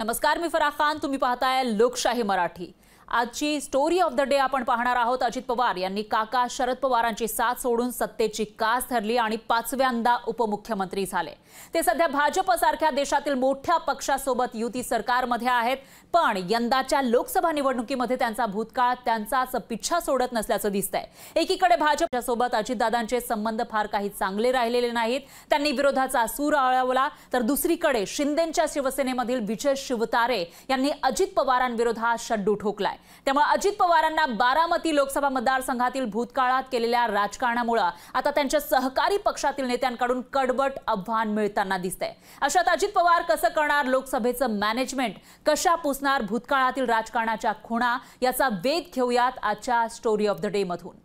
नमस्कार, मी फराह खान. तुम्ही पाहताय लोकशाही मराठी. आजची स्टोरी ऑफ द डे आपण पाहणार आहोत. अजित पवार यांनी काका शरद पवारांची साथ सोडून सत्तेची कास धरली आणि पाचव्यांदा उपमुख्यमंत्री झाले. ते सध्या भाजपसारख्या देशातील मोठ्या पक्षासोबत युती सरकारमध्ये आहेत. पण यंदाच्या लोकसभा निवडणुकीमध्ये त्यांचा भूतकाळ त्यांचाच पिच्छा सोडत नसल्याचं दिसतंय. एकीकडे भाजपसोबत अजितदादांचे संबंध फार काही चांगले राहिलेले नाहीत. त्यांनी विरोधाचा सूर आळवला, तर दुसरीकडे शिंदेंच्या शिवसेनेमधील विजय शिवतारे यांनी अजित पवारांविरोधात शड्डू ठोकलाय. त्यामुळे अजित पवारांना बारामती लोकसभा मतदारसंघातील भूतकाळात केलेल्या राजकारणामुळे आता त्यांच्या सहकारी पक्षातील नेत्यांकडून कडवट आव्हान मिळताना दिसतंय. अशात अजित पवार कसं करणार लोकसभेचं मॅनेजमेंट, कशा पुसणार भूतकाळातील राजकारणाच्या खुणा, याचा वेध घेऊयात आजच्या स्टोरी ऑफ द डे मधून.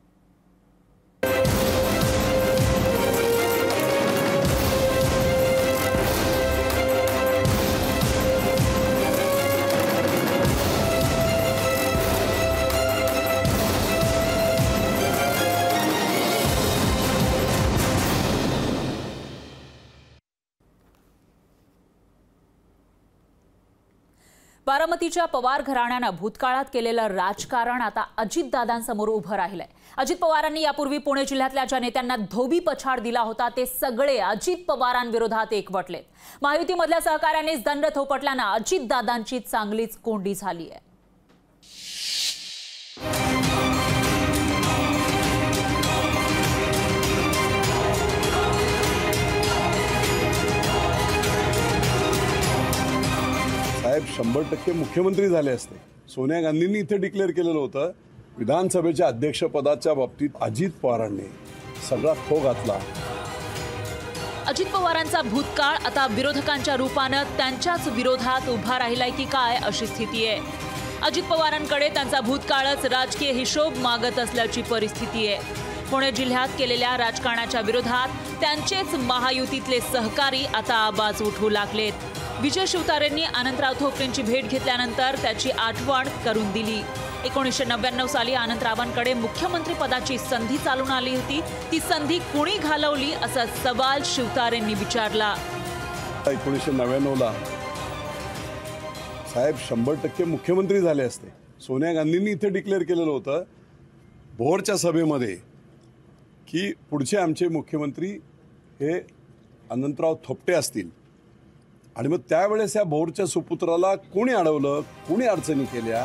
बारामतीच्या पवार घराण्यानं भूतकाळात केलेलं राजकारण आता अजितदादांसमोर उभं राहिलंय. अजित पवारांनी यापूर्वी पुणे जिल्ह्यातल्या ज्या नेत्यांना धोबी पछाड दिला होता ते सगळे अजित पवारांविरोधात एकवटलेत. महायुतीमधल्या सहकाऱ्यांनीच दंड थोपटल्यानं अजितदादांची चांगलीच कोंडी झाली आहे. साहेब 100% मुख्यमंत्री झाले असते. सोनिया गांधींनी इथे डिक्लेअर केलेलं होतं. विधानसभेच्या अध्यक्षपदाच्या बाबतीत अजित पवारांनी सगळा खो घातला. अजित पवारांचा भूतकाळ आता विरोधकांच्या रूपानं त्यांच्याच विरोधात उभा राहिलाय की काय अशी स्थिती आहे. अजित पवारांकडे त्यांचा भूतकाळच राजकीय हिशोब मागत असल्याची परिस्थिती आहे. पुणे जिल्ह्यात केलेल्या राजकारणाच्या विरोधात त्यांचेच महायुतीतले सहकारी आता आवाज उठवू लागलेत. विजय शिवतारेंनी अनंतराव थोपटेंची भेट घेतल्यानंतर त्याची आठवण करून दिली. 1999 साली अनंतरावांकडे मुख्यमंत्री पदाची संधी चालून आली होती. ती संधी कुणी घालवली असा सवाल शिवतारेंनी विचारला. 1999ला साहेब 100% मुख्यमंत्री झाले असते. सोनिया गांधींनी इथे डिक्लेअर केलेलं होतं भोरच्या सभेमध्ये की पुढचे आमचे मुख्यमंत्री हे अनंतराव थोपटे असतील. आणि मग त्यावेळेस या भोरच्या सुपुत्राला कोणी अडवलं, कोणी अडचणी केल्या,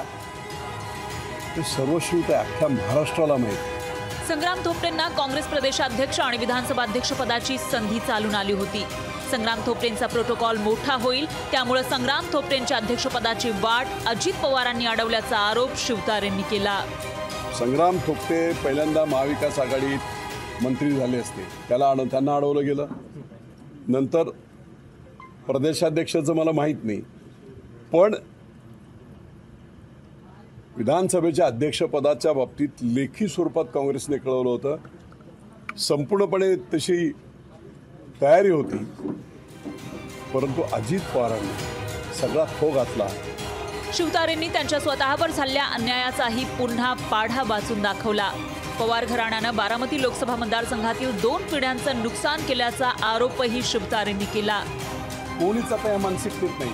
ते सर्व शिवत अख्ख्या महाराष्ट्राला माहिती. संग्राम थोपटेंना काँग्रेस प्रदेशाध्यक्ष आणि विधानसभा अध्यक्षपदाची संधी चालून आली होती. संग्राम थोपटेंचा प्रोटोकॉल मोठा होईल, त्यामुळे संग्राम थोपटेंच्या अध्यक्षपदाची वाट अजित पवारांनी अडवल्याचा आरोप शिवतारेंनी केला. संग्राम थोपटे पहिल्यांदा महाविकास आघाडीत मंत्री झाले असते, त्यांना अडवलं गेलं. नंतर प्रदेशाध्यक्षाचं मला माहीत नाही, पण विधानसभेच्या अध्यक्षपदाच्या बाबतीत लेखी स्वरूपात काँग्रेसने कळवलं होतं. संपूर्णपणे तशी तयारी होती, परंतु अजित पवारांनी सगळा खो घातला. शिवतारेंनी त्यांच्या स्वतःवर झालेल्या अन्यायाचाही पुन्हा पाढा वाचून दाखवला. पवार घराण्यानं बारामती लोकसभा मतदारसंघातील 2 पिढ्यांचं नुकसान केल्याचा आरोपही शिवतारेंनी केला. कोणीच आता या मानसिकतेत नाही.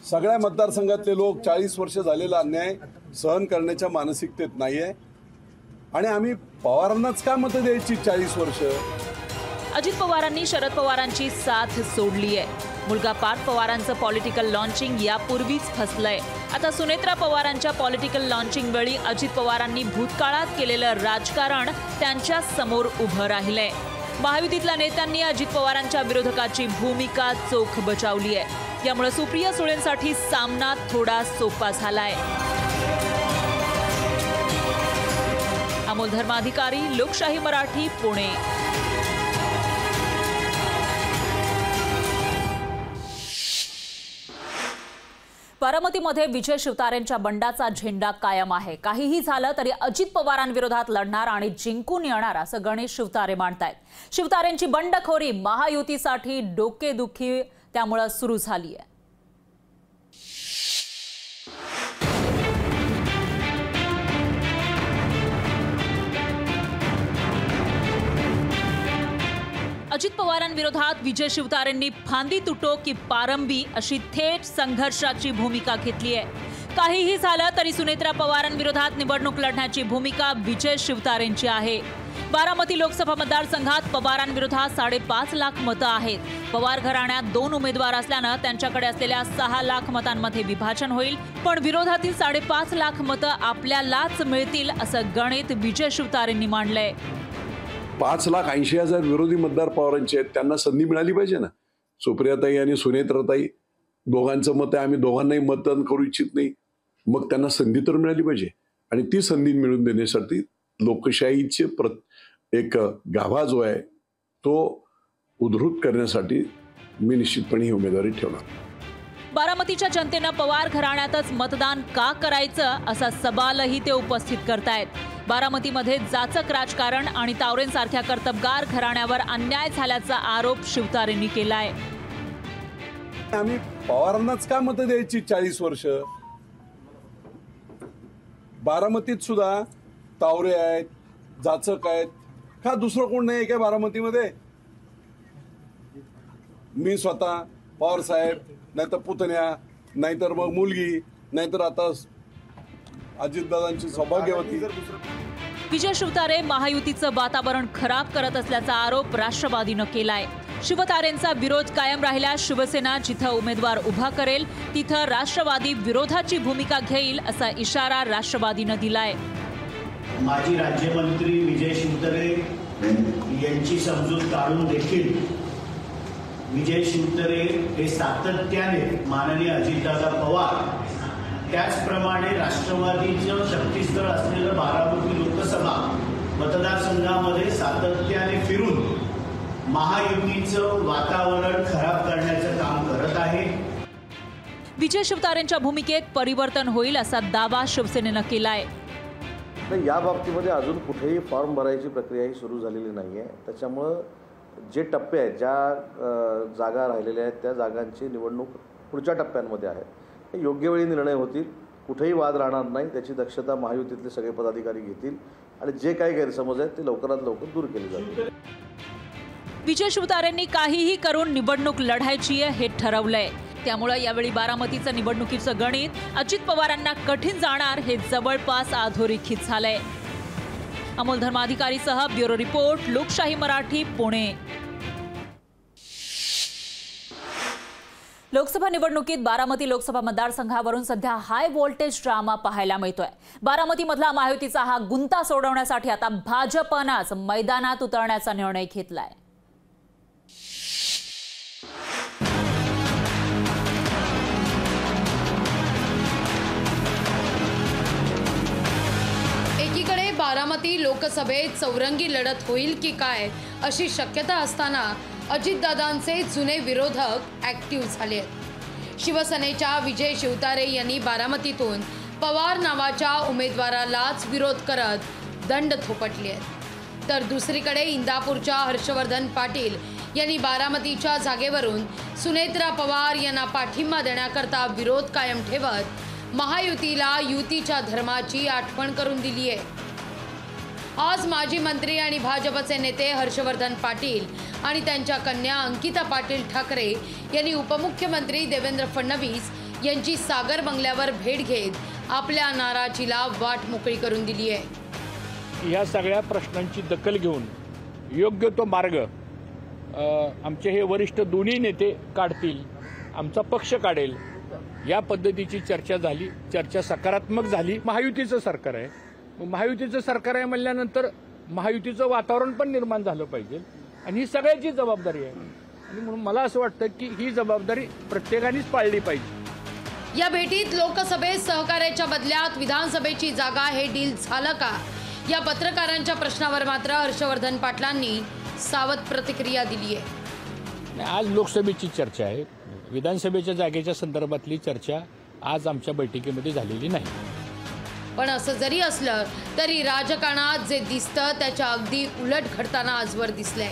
सगळ्या मतदारसंघातले लोक 40 वर्ष झालेला अन्याय सहन करण्याच्या मानसिकतेत नाहीये. आणि आम्ही पवारांनाच का मतं द्यायची 40 वर्ष. अजित पवारांनी शरद पवारांची साथ सोडली आहे. मुलगा पार्थ पवारांचं पॉलिटिकल लॉन्चिंग यापूर्वीच फसलंय. आता सुनेत्रा पवारांच्या पॉलिटिकल लॉन्चिंग वेळी अजित पवारांनी भूतकाळात केलेलं राजकारण त्यांच्या समोर उभं राहिलंय. महायुतीतल्या नेत्यांनी अजित पवारांच्या विरोधकाची भूमिका चोख बजावली आहे. यामुळे सुप्रिया सुळेंसाठी सामना थोडा सोपा झालाय. अमोल धर्माधिकारी, लोकशाही मराठी, पुणे. बारामतीमध्ये विजय शिवतारेंच्या बंडाचा झेंडा कायम आहे. काहीही झालं तरी अजित पवारांविरोधात लढणार आणि जिंकून येणार असं गणेश शिवतारे मानतायत. शिवतारेंची बंडखोरी महायुतीसाठी डोकेदुखी त्यामुळे सुरू झाली आहे. अजित पवारांविरोधात विजय शिवतारेंनी फांदी तुटो की पारंबी अशी थेट संघर्षाची भूमिका घेतली आहे। काहीही झालं तरी सुनेत्रा पवारांविरोधात निवडणूक लढण्याची भूमिका विजय शिवतारेंची आहे। बारामती लोकसभा मतदारसंघात पवारांविरोधात 5.5 लाख मतं आहेत। पवार घराण्यात 2 उमेदवार असल्यानं त्यांच्याकडे असलेल्या 6 लाख मतांमध्ये विभाजन होईल, पण विरोधातील 5.5 लाख मतं आपल्यालाच मिळतील असं गणित विजय शिवतारेंनी मांडलंय। 5,80,000 विरोधी मतदार पवारांचे आहेत, त्यांना संधी मिळाली पाहिजे ना। सुप्रियाताई आणि सुनेत्राताई दोघांचं मत आहे, आम्ही दोघांनाही मतदान करू इच्छित नाही, मग त्यांना संधी तर मिळाली पाहिजे। आणि ती संधी मिळवून देण्यासाठी लोकशाहीचे एक गाभा जो आहे तो उद्धृत करण्यासाठी मी निश्चितपणे ही उमेदवारी ठेवणार। बारामतीच्या जनतेनं पवार घराण्यातच मतदान का करायचं असा सवालही ते उपस्थित करतायत। बारामतीमध्ये जाचक राजकारण आणि तावरेंसारख्या कर्तबगार घराण्यावर अन्याय झाल्याचा आरोप शिवतारेंनी केलाय। आम्ही पवारांनाच का मतं द्यायची 40 वर्ष? बारामतीत सुद्धा तावरे आहेत, जाचक आहेत, का दुसरं कोण नाही काय बारामतीमध्ये? मी स्वतः पवार साहेब, नाहीतर पुतण्या, नाहीतर मग मुलगी, नाहीतर आता अजितदादांची सौभाग्यवती। विजय शिवतारे महायुतीचं वातावरण खराब करत असल्याचा आरोप राष्ट्रवादीनं केलाय। शिवतारेंचा विरोध कायम राहिल्यास शिवसेना जिथं उमेदवार उभा करेल तिथं राष्ट्रवादी विरोधाची भूमिका घेईल असा इशारा राष्ट्रवादीनं दिलाय। माजी राज्यमंत्री विजय शिवतारे यांची समजूत काढून देखील विजय शिवतारे हे सातत्याने माननीय अजितदादा पवार त्याचप्रमाणे राष्ट्रवादीचं शक्तीस्थळ असलेलं बारामती लोकसभा मतदारसंघामध्ये सातत्याने फिरून महायुतीचं वातावरण खराब करण्याचं काम करत आहे। विजय शिवतारेंच्या भूमिकेत परिवर्तन होईल असा दावा शिवसेनेनं केलाय। या बाबतीमध्ये अजून कुठेही फॉर्म भरायची प्रक्रियाही सुरू झालेली नाही आहे। त्याच्यामुळं जे टप्पे आहेत, ज्या जागा राहिलेल्या आहेत त्या जागांची निवडणूक पुढच्या टप्प्यांमध्ये आहे। हे योग्य वेळी निर्णय होतील, कुठेही वाद राहणार नाही, त्याची दक्षता महायुतीतले सगळे पदाधिकारी घेतील आणि जे काही गैरसमज आहेत ते लवकरात लवकर दूर केले जातील। विजय शिवतारेंनी काहीही करून निवडणूक लढायची आहे हे ठरवलंय। त्यामुळे यावेळी बारामतीचं निवडणुकीचं गणित अजित पवारांना कठीण जाणार हे जवळपास अधोरेखित झालंय। अमोल धर्माधिकारीसह ब्युरो रिपोर्ट, लोकशाही मराठी, पुणे। लोकसभा निवडणुकीत बारामती लोकसभा मतदारसंघावरून सध्या हाय व्होल्टेज ड्रामा पाहायला मिळतोय। बारामतीमधला महायुतीचा हा गुंता सोडवण्यासाठी आता भाजपनंच मैदानात उतरण्याचा निर्णय घेतलाय। एकीकडे बारामती लोकसभेत चौरंगी लढत होईल की काय अशी शक्यता असताना अजितदादांचे जुने विरोधक ऍक्टिव्ह झाले आहेत। शिवसेनेच्या विजय शिवतारे यांनी बारामतीतून पवार नावाच्या उमेदवारालाच विरोध करत दंड थोपटले आहेत, तर दुसरीकडे इंदापूरच्या हर्षवर्धन पाटील यांनी बारामतीच्या जागेवरून सुनेत्रा पवार यांना पाठिंबा देण्याकरता विरोध कायम ठेवत महायुतीला युतीच्या धर्माची आठवण करून दिली आहे। आज माजी मंत्री आणि भाजपचे नेते हर्षवर्धन पाटील आणि त्यांच्या कन्या अंकिता पाटील ठाकरे यांनी उपमुख्यमंत्री देवेंद्र फडणवीस यांची सागर बंगल्यावर भेट घेत आपल्या नाराजीला वाट मोकळी करून दिली आहे। या सगळ्या प्रश्नांची दखल घेऊन योग्य तो मार्ग आमचे हे वरिष्ठ दोन्ही नेते काढतील, आमचा पक्ष काढेल, या पद्धतीची चर्चा झाली। चर्चा सकारात्मक झाली। महायुतीचं सरकार आहे, महायुतीचं सरकार आहे म्हणल्यानंतर महायुतीचं वातावरण पण निर्माण झालं पाहिजे आणि ही सगळ्याची जबाबदारी आहे आणि म्हणून मला असं वाटतं की ही जबाबदारी प्रत्येकानेच पाळली पाहिजे। या भेटीत लोकसभेत सहकार्याच्या बदल्यात विधानसभेची जागा हे डील झालं का या पत्रकारांच्या प्रश्नावर मात्र हर्षवर्धन पाटलांनी सावध प्रतिक्रिया दिली आहे। आज लोकसभेची चर्चा आहे, विधानसभेच्या जागेच्या संदर्भातली चर्चा आज आमच्या बैठकीमध्ये झालेली नाही। पण असं जरी असलं तरी राजकारणात जे दिसतं त्याच्या अगदी उलट घडताना आजवर दिसलंय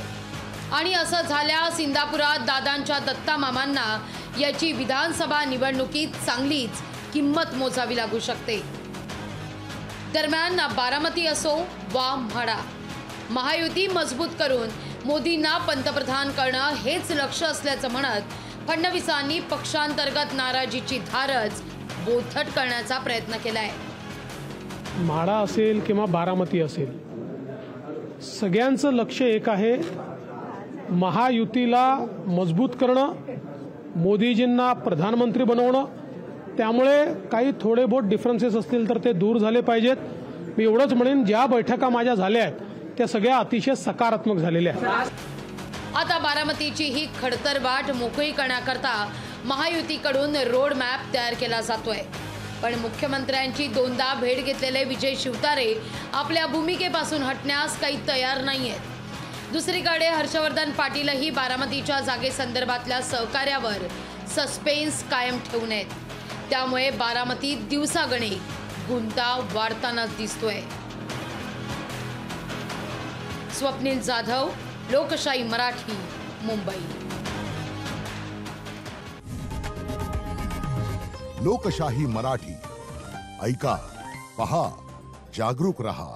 आणि असं झाल्यास इंदापुरात दादांच्या दत्ता मामांना याची विधानसभा निवडणुकीत चांगलीच किंमत मोजावी लागू शकते। दरम्यान बारामती असो वा म्हाडा, महायुती मजबूत करून मोदींना पंतप्रधान करणं हेच लक्ष्य असल्याचं म्हणत फडणवीसांनी पक्षांतर्गत नाराजीची धारच बोथट करण्याचा प्रयत्न केलाय. म्हाडा असेल किंवा बारामती असेल, सगळ्यांचं लक्ष एक आहे, महायुतीला मजबूत करणं, मोदीजींना प्रधानमंत्री बनवणं. त्यामुळे काही थोडे बहुत डिफरन्सेस असतील तर ते दूर झाले पाहिजेत. मी एवढंच म्हणेन, ज्या बैठका माझ्या झाल्या आहेत त्या सगळ्या अतिशय सकारात्मक झालेल्या आहेत. आता बारामतीची ही खडतर वाट मोकळी करण्याकरता महायुतीकडून रोड मॅप तयार केला जातोय. पण मुख्यमंत्र्यांची 2दा भेट घेतलेले विजय शिवतारे आपल्या भूमिकेपासून हटण्यास काही तयार नाहीयेत. दुसरीकडे हर्षवर्धन पाटीलही बारामतीच्या जागेसंदर्भातल्या सहकार्यावर सस्पेन्स कायम ठेवून आहेत. त्यामुळे बारामतीत दिवसागणिक गुंता वाढतानाच दिसतोय. स्वप्नील जाधव, लोकशाही मराठी, मुंबई. लोकशाही मराठी ऐका, पहा, जागरूक रहा.